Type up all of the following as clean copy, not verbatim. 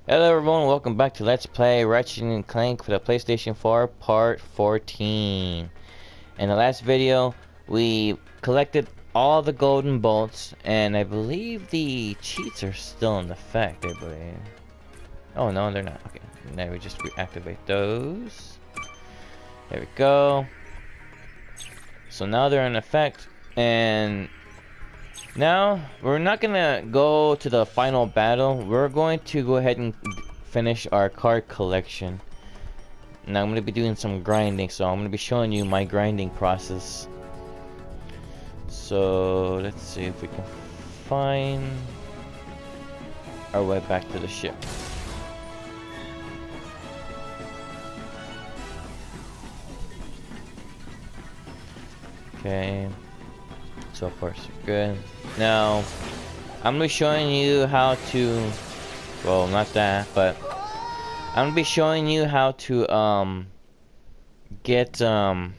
Hello everyone, welcome back to Let's Play Ratchet Clank for the PlayStation 4 Part 14. In the last video, we collected all the golden bolts, and I believe the cheats are still in effect, I believe. Oh no, they're not. Okay, now we just reactivate those. There we go. So now they're in effect, and now we're not gonna go to the final battle. We're going to go ahead and finish our card collection. Now I'm gonna be doing some grinding, so I'm gonna be showing you my grinding process. So let's see if we can find our way back to the ship. Okay, so far so good. Now I'm gonna be showing you how to, well, not that, but I'm gonna be showing you how to get the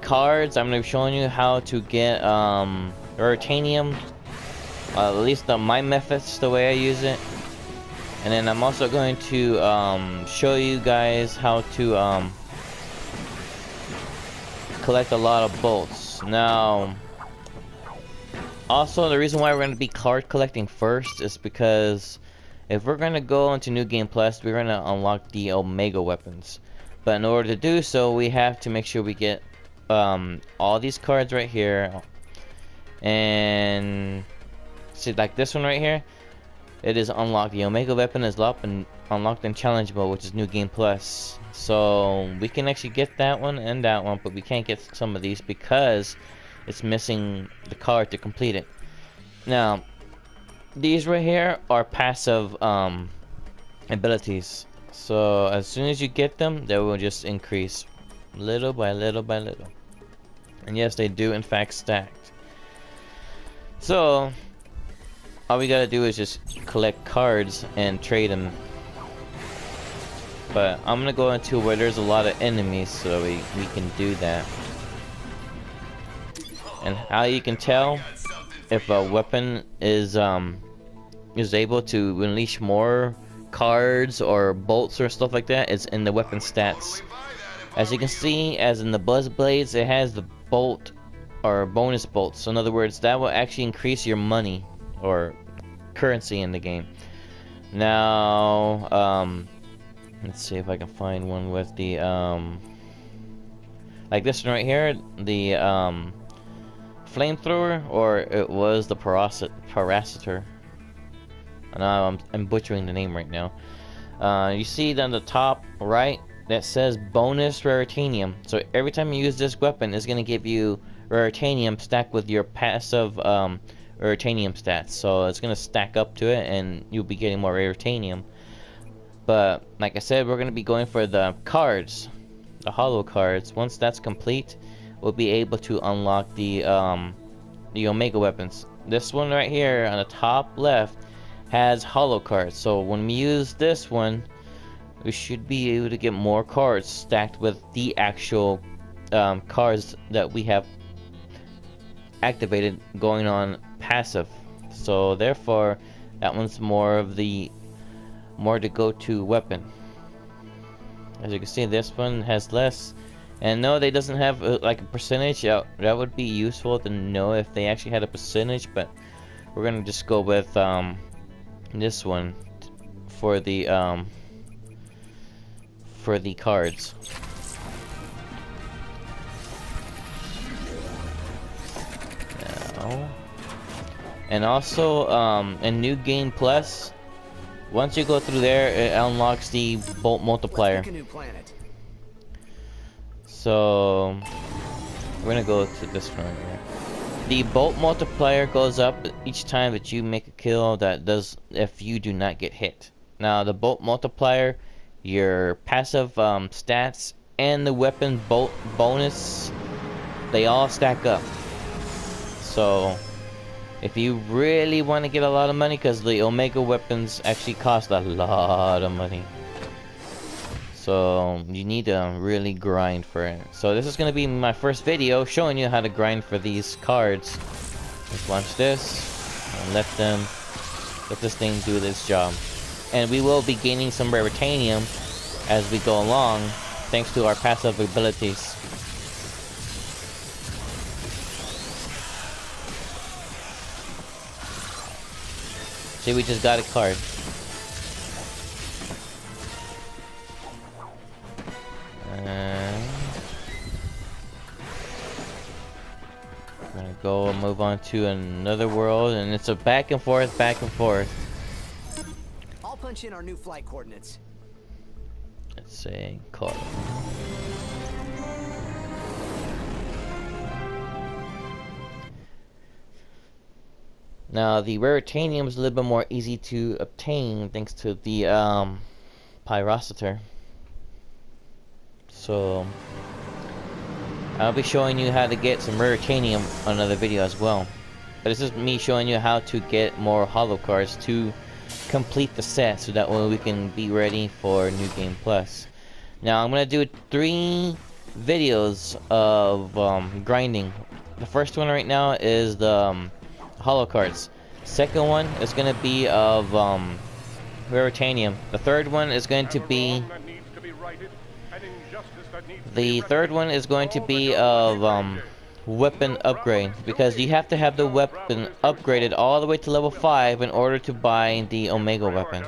cards. I'm gonna be showing you how to get Ruritanium, at least my methods, the way I use it. And then I'm also going to show you guys how to collect a lot of bolts. Now, also the reason why we're going to be card collecting first is because if we're going to go into New Game Plus, we're going to unlock the Omega weapons. But in order to do so, we have to make sure we get all these cards right here. And see, like this one right here, it is unlocked. The Omega weapon is unlocked in challenge mode, which is New Game Plus. So we can actually get that one and that one, but we can't get some of these because it's missing the card to complete it. Now, these right here are passive abilities. So as soon as you get them, they will just increase little by little by little. And yes, they do in fact stack. So all we gotta do is just collect cards and trade them. But I'm gonna go into where there's a lot of enemies so we can do that. And how you can tell if a weapon is able to unleash more cards or bolts or stuff like that is in the weapon stats. As you can see, as in the Buzz Blades, it has the bolt or bonus bolts. So in other words, that will actually increase your money or currency in the game. Now, let's see if I can find one with the like this one right here, the flamethrower, or it was the parasitor. Now I'm butchering the name right now. You see down the top right that says bonus Ruritanium. So every time you use this weapon, it's gonna give you Ruritanium stacked with your passive Ruritanium stats. So it's gonna stack up to it, and you'll be getting more Ruritanium. But like I said, we're gonna be going for the cards, the hollow cards. Once that's complete, we'll be able to unlock the Omega weapons. This one right here on the top left has hollow cards. So when we use this one, we should be able to get more cards stacked with the actual cards that we have activated going on passive. So therefore, that one's more to go-to weapon. As you can see, this one has less. And no, they doesn't have like a percentage. That would be useful to know if they actually had a percentage, but we're gonna just go with this one for the cards. Now, and also in New Game Plus, once you go through there, it unlocks the bolt multiplier. So we're gonna go to this one right here. The bolt multiplier goes up each time that you make a kill. That does if you do not get hit. Now the bolt multiplier, your passive stats, and the weapon bolt bonus, they all stack up. So if you really want to get a lot of money, because the Omega weapons actually cost a lot of money, so you need to really grind for it. So this is going to be my first video showing you how to grind for these cards. Let's launch this and let them let this thing do this job. And we will be gaining some raritanium as we go along, thanks to our passive abilities. See, we just got a card. I'm gonna go and move on to another world, and it's a back and forth, back and forth. I'll punch in our new flight coordinates. Let's say card. Now the raritanium is a little bit more easy to obtain thanks to the pyrocitor. So I'll be showing you how to get some raritanium on another video as well. But this is me showing you how to get more hollow cards to complete the set, so that way we can be ready for New Game Plus. Now I'm gonna do 3 videos of grinding. The first one right now is the hollow cards. Second one is gonna be of raritanium. The third one is going to be of weapon upgrade, because you have to have the weapon upgraded all the way to level 5 in order to buy the Omega weapon.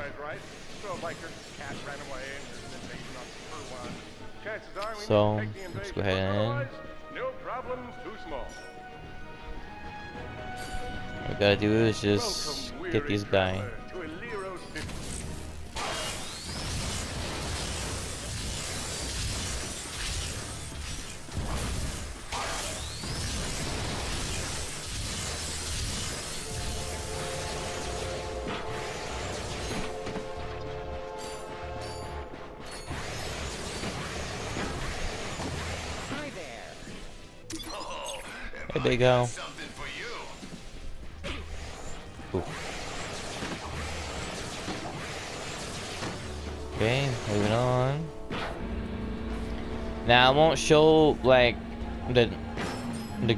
So let's go ahead and what we gotta do is just get these guys. Hey, big O. Ooh. Okay, moving on. Now I won't show like the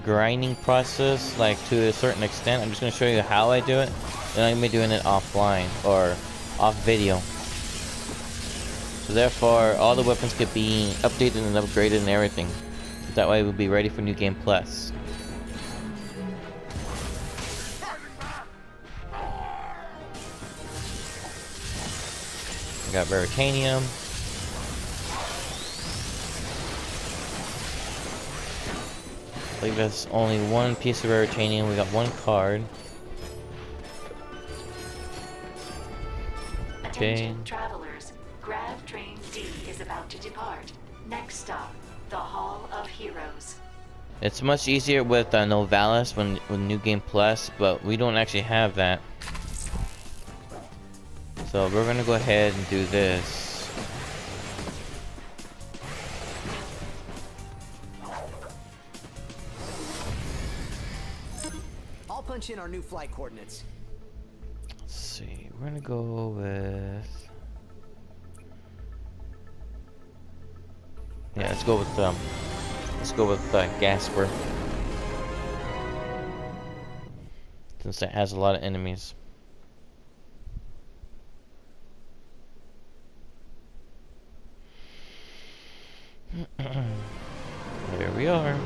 grinding process like to a certain extent. I'm just gonna show you how I do it, and I'm gonna be doing it offline or off video. So therefore, all the weapons could be updated and upgraded and everything. That way, we'll be ready for New Game Plus. Got raritanium. I believe that's only 1 piece of raritanium. We got 1 card. Okay. Attention travelers, Grav Train D is about to depart. Next stop, the Hall of Heroes. It's much easier with Novalis with New Game Plus, but we don't actually have that. So we're gonna go ahead and do this. I'll punch in our new flight coordinates. Let's see, we're gonna go with... Yeah, let's go with Gasper, since it has a lot of enemies. There we are.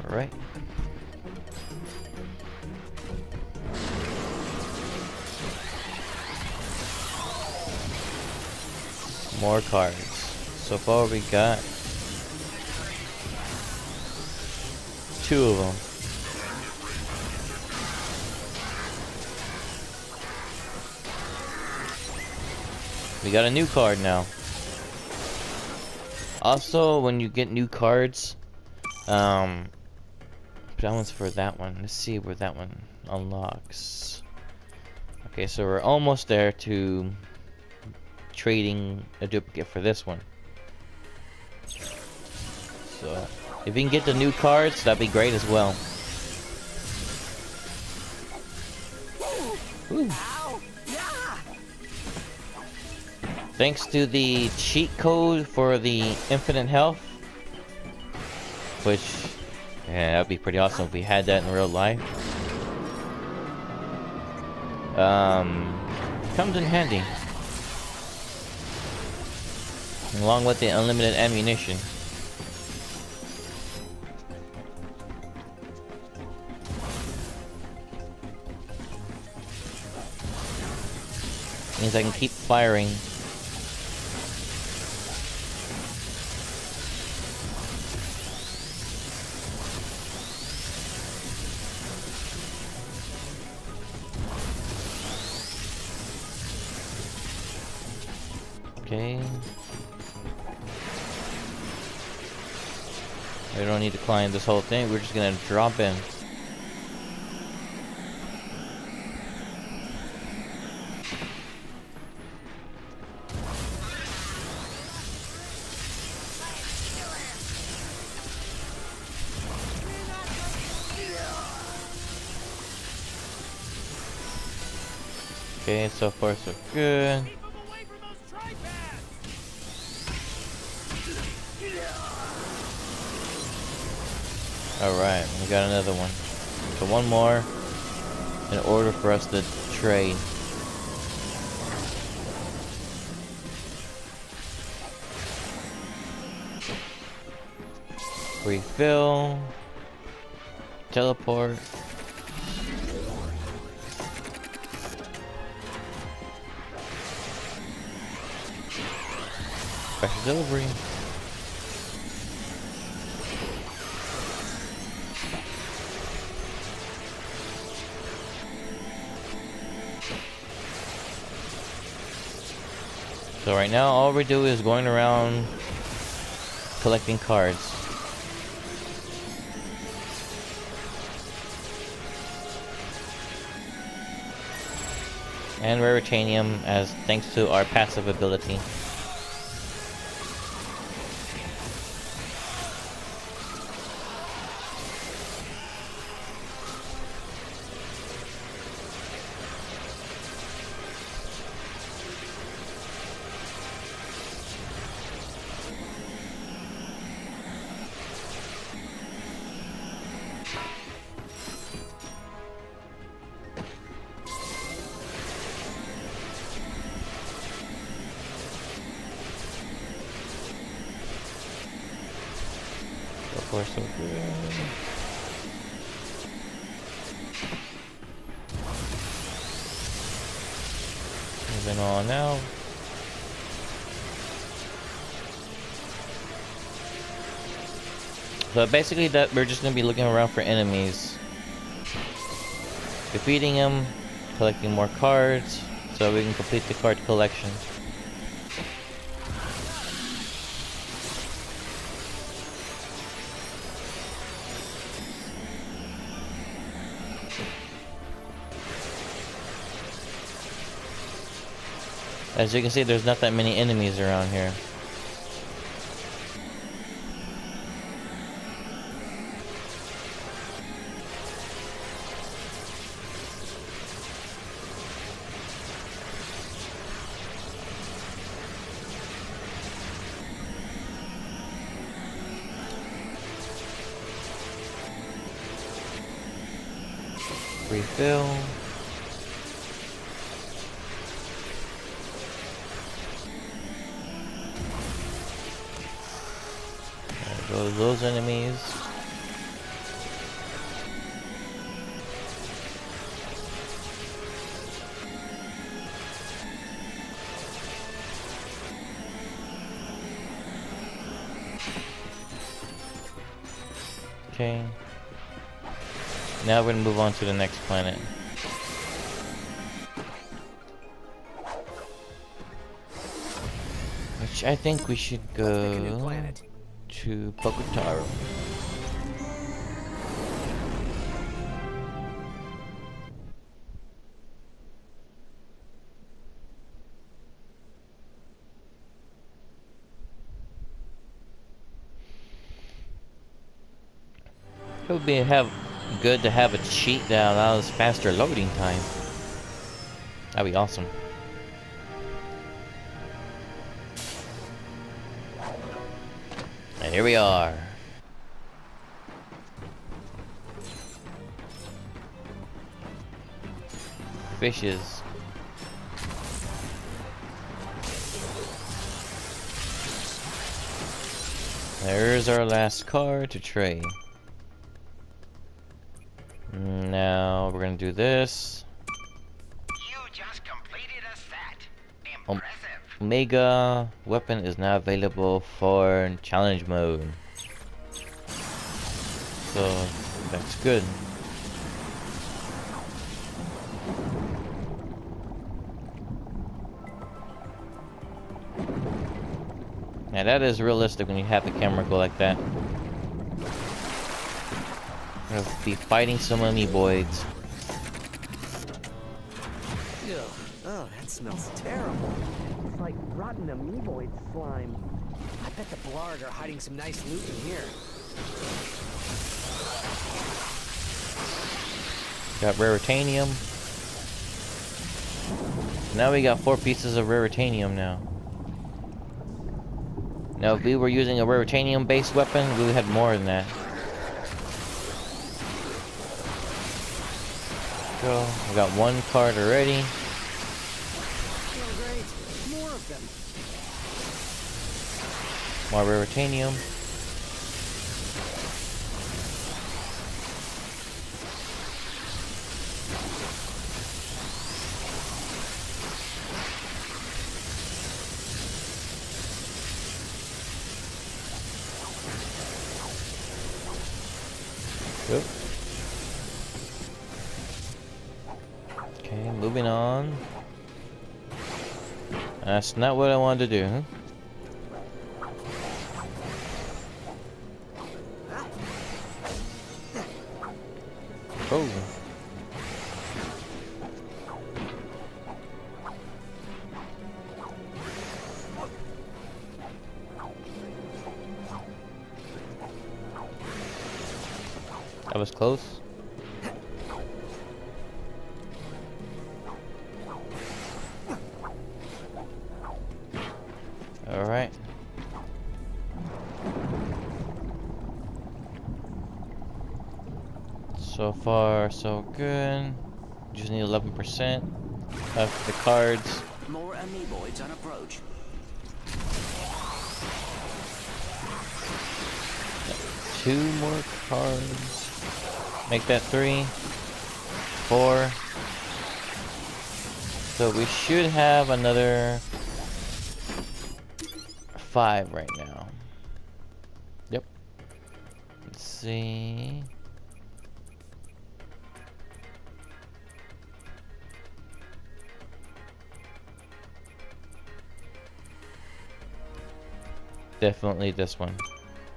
All right. More cards. So far we got 2 of them. We got a new card now. Also, when you get new cards, that one's for that one. Let's see where that one unlocks. Okay, so we're almost there to trading a duplicate for this one. So if you can get the new cards, that'd be great as well. Ooh. Thanks to the cheat code for the infinite health, which, yeah, that'd be pretty awesome if we had that in real life. Comes in handy, along with the unlimited ammunition. Means I can keep firing. Okay. We don't need to climb this whole thing, we're just gonna drop in. Okay, so far so good. Alright, we got another one. So one more in order for us to trade. Refill. Teleport. Special delivery. So right now all we do is going around collecting cards. And Raritanium, as thanks to our passive ability. So good. Moving on now. So basically that we're just gonna be looking around for enemies, defeating them, collecting more cards so we can complete the card collection. As you can see, there's not that many enemies around here. Refill. Those enemies. Okay. Now we're gonna move on to the next planet. Which I think we should go to Pokotaro. It would be good to have a cheat that allows faster loading time. That'd be awesome. And here we are. Fishes. There's our last card to trade. Now we're gonna do this. You just completed a set. Impressive. Omega weapon is now available for challenge mode. So that's good. Now that is realistic when you have the camera go like that. We're gonna be fighting some amoeboids. Ew. Oh, that smells terrible. It's like rotten amoeboid slime. I bet the Blarg are hiding some nice loot in here. Got raritanium. Now we got 4 pieces of raritanium now. Now if we were using a raritanium based weapon, we would have more than that. Go. We got 1 card already. Oh, great. More of them. More raritanium. Yep. Okay, moving on. That's not what I wanted to do, huh? Oh. That was close. All right. So far, so good. Just need 11% of the cards. More amoeboids on approach. Two more cards. Make that 3, 4. So we should have another 5 right now. Yep. Let's see. Definitely this one.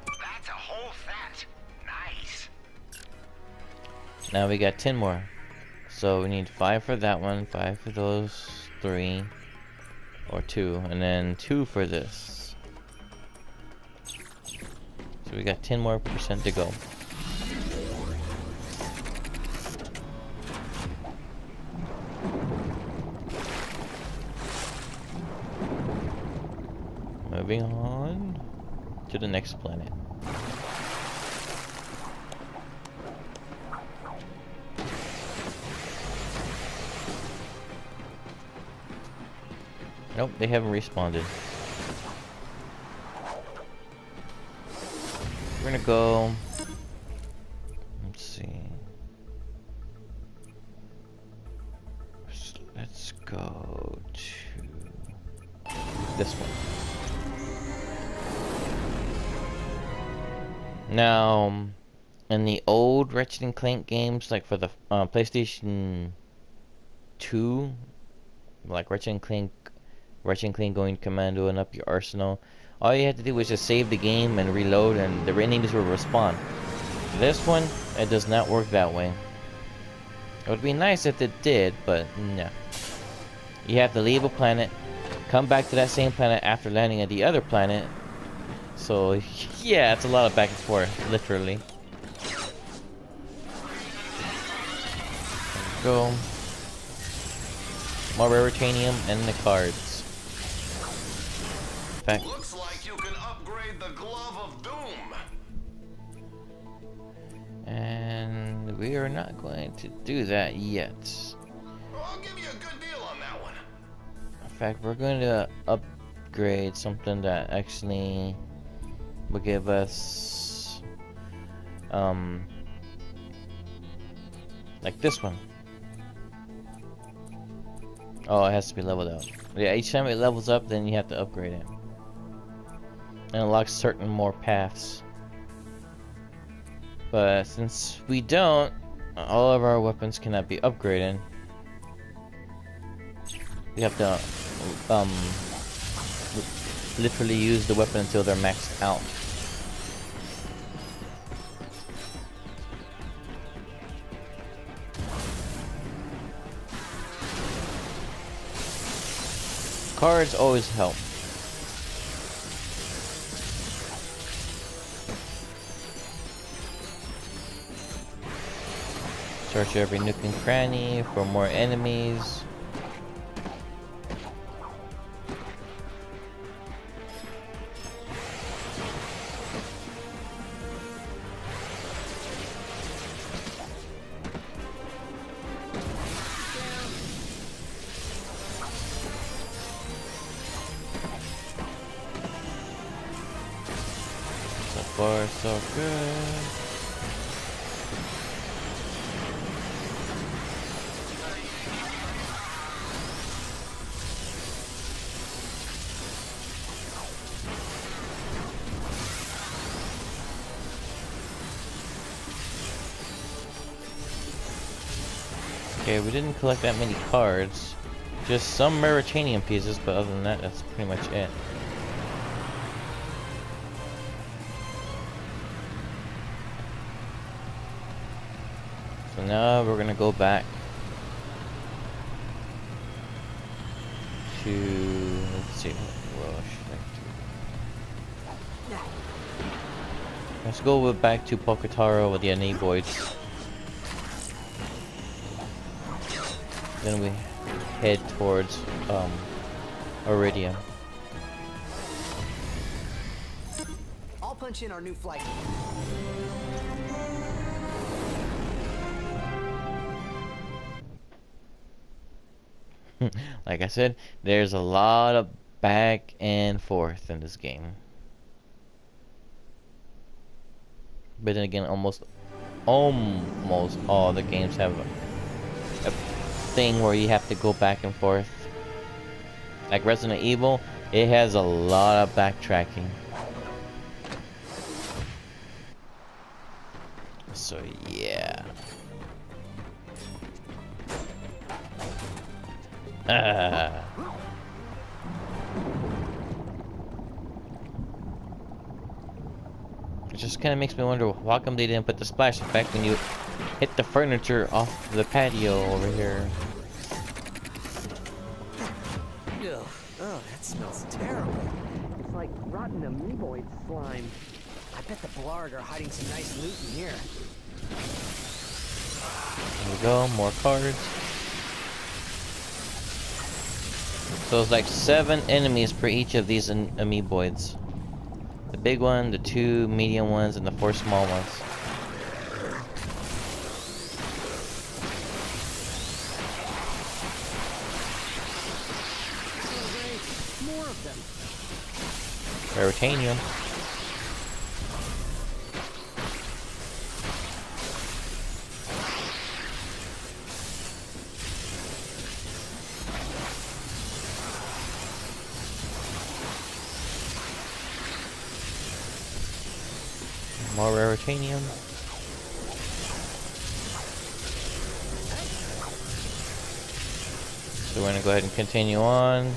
That's a whole set. Nice. Now we got 10 more. So we need 5 for that one, 5 for those 3, or 2, and then 2 for this. So we got 10 more percent to go. Moving on to the next planet. Nope, they haven't responded. We're gonna go. Let's see. Let's go to this one. Now, in the old Ratchet Clank games, like for the PlayStation 2, like Ratchet Clank going commando and up your arsenal, all you had to do was just save the game and reload, and the enemies will respawn. This one, it does not work that way. It would be nice if it did, but no. You have to leave a planet, come back to that same planet after landing at the other planet. So, yeah, it's a lot of back and forth, literally. Go. More raritanium and the cards. fact, Looks like you can upgrade the Glove of Doom. and we are not going to do that yet. I'll give you a good deal on that one. In fact, we're going to upgrade something that actually will give us, like this one. Oh, it has to be leveled up. Yeah, each time it levels up, then you have to upgrade it. And unlocks certain more paths. But since we don't, all of our weapons cannot be upgraded. We have to literally use the weapon until they're maxed out. Cards always help. Search every nook and cranny for more enemies. So far, so good. Okay, we didn't collect that many cards. Just some Meritanium pieces, but other than that, that's pretty much it. So now we're gonna go back to, let's see, what should I do? Let's go back to Pokotaro with the Amoeboids. Then we head towards Iridium. I'll punch in our new flight. Like I said, there's a lot of back and forth in this game. But then again, almost all the games have a thing where you have to go back and forth. Like Resident Evil, it has a lot of backtracking. So yeah. It just kind of makes me wonder why come they didn't put the splash effect when you hit the furniture off the patio over here. Ugh. Oh, that smells terrible. It's like rotten amoeboid slime. I bet the blarg are hiding some nice loot in here. There we go, more cards. So it's like 7 enemies per each of these amoeboids. The big one, the 2 medium ones, and the 4 small ones. More of them. Meritanium. More Raritanium. So we're gonna go ahead and continue on.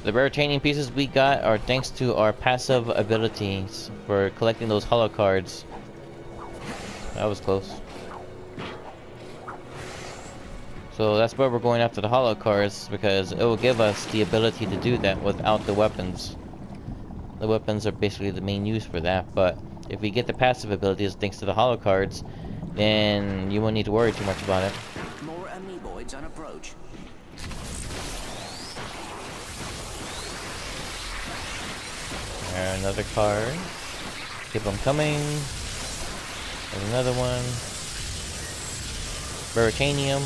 The Raritanium pieces we got are thanks to our passive abilities for collecting those holo cards. That was close. So that's why we're going after the holo cards, because it will give us the ability to do that without the weapons. The weapons are basically the main use for that, but if we get the passive abilities thanks to the holo cards, then you won't need to worry too much about it. More amoeboids on approach. And another card. Keep them coming. There's another one. Veritanium.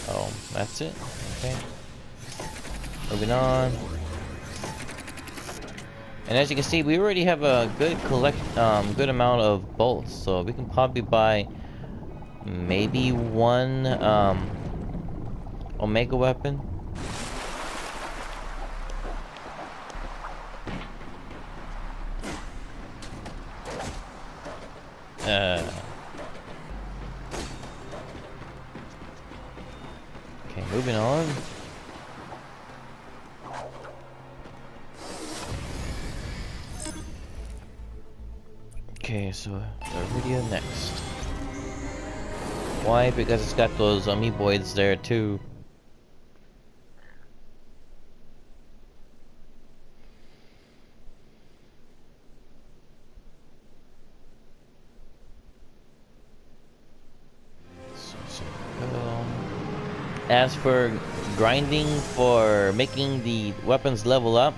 Oh, that's it. Okay. Moving on. And as you can see, we already have a good good amount of bolts, so we can probably buy maybe one Omega weapon. Okay, moving on. Okay, so Iridia next. Why? Because it's got those amoeboids there too. As for grinding for making the weapons level up,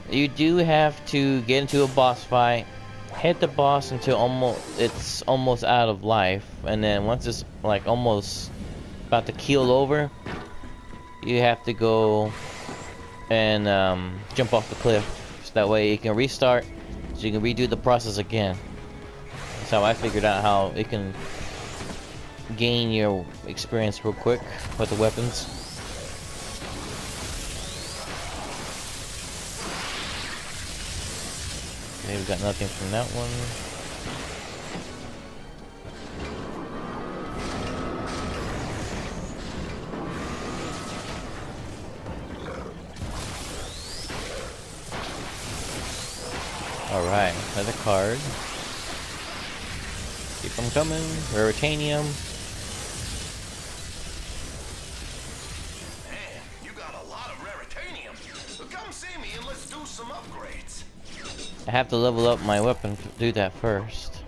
you do have to get into a boss fight, hit the boss until it's almost out of life, and then once it's like almost about to keel over, you have to go and jump off the cliff, so that way you can restart, so you can redo the process again. That's how I figured out how it can gain your experience real quick with the weapons. Okay, we got nothing from that one. Alright, another card. Keep them coming. Veritanium. I have to level up my weapon to do that first.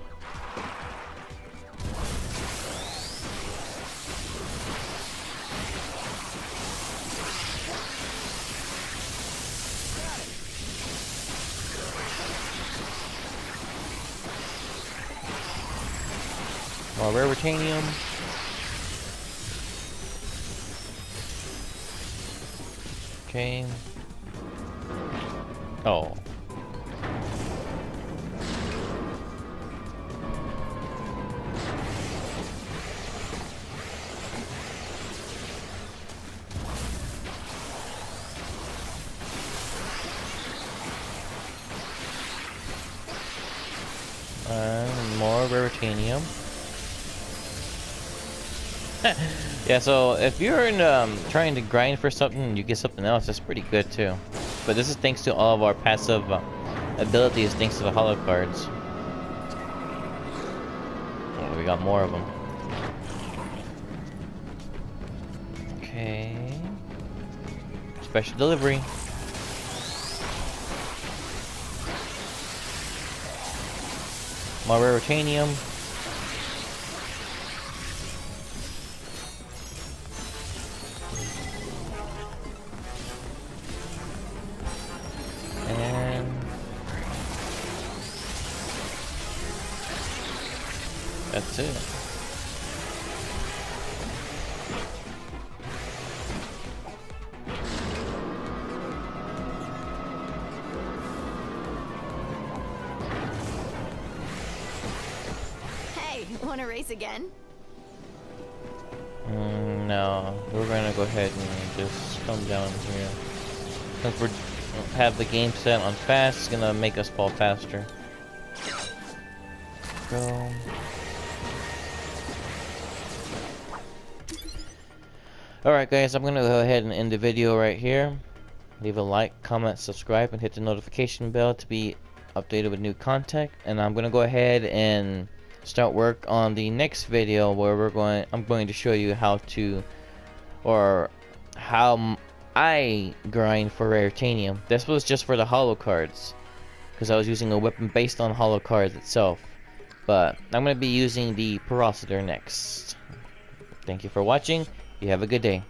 More Veritanium. Okay. Oh. More Veritanium. Yeah, so if you're in, trying to grind for something and you get something else, that's pretty good too. But this is thanks to all of our passive abilities, thanks to the holo cards. Oh, we got more of them. Okay. Special delivery. More Veritanium. And that's it. Want to race again? No, we're gonna go ahead and just come down here. Since we have the game set on fast, it's gonna make us fall faster. Go. Alright guys, I'm gonna go ahead and end the video right here. Leave a like, comment, subscribe, and hit the notification bell to be updated with new content. And I'm gonna go ahead and start work on the next video where I'm going to show you how I grind for Veritanium. This was just for the holo cards, because I was using a weapon based on holo cards itself. But I'm going to be using the Parasitor next. Thank you for watching. You have a good day.